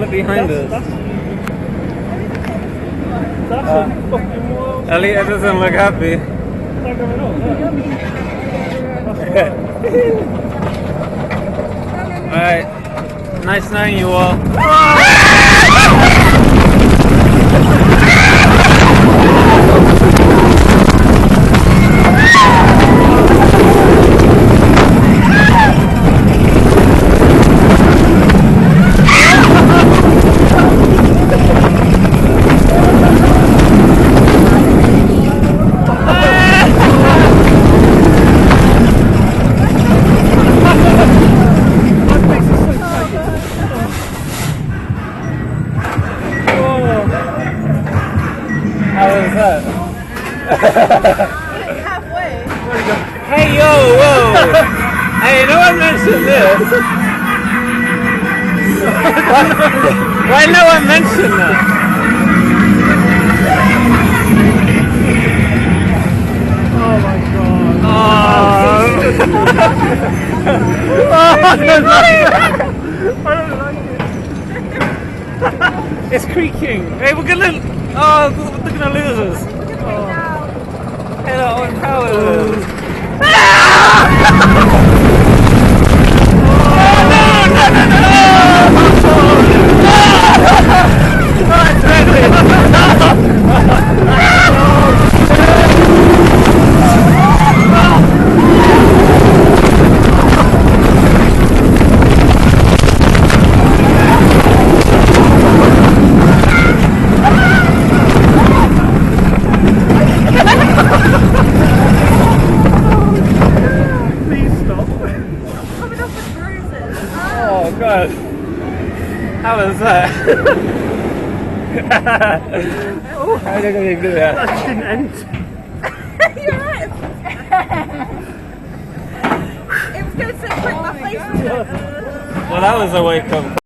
look behind us. That's a fucking wild. Elliot doesn't look happy. Alright, nice knowing you all. Halfway. Hey, yo, whoa! Hey, no one mentioned this. Why no one mentioned that? Oh my god. I don't like it. It's creaking. Hey, we're gonna. Oh, they're gonna lose us. Hey, Alton Towers. God. How was that? Oh, how did I do that? That didn't end. You're right. It was going to break my face. Well, that was a wake up.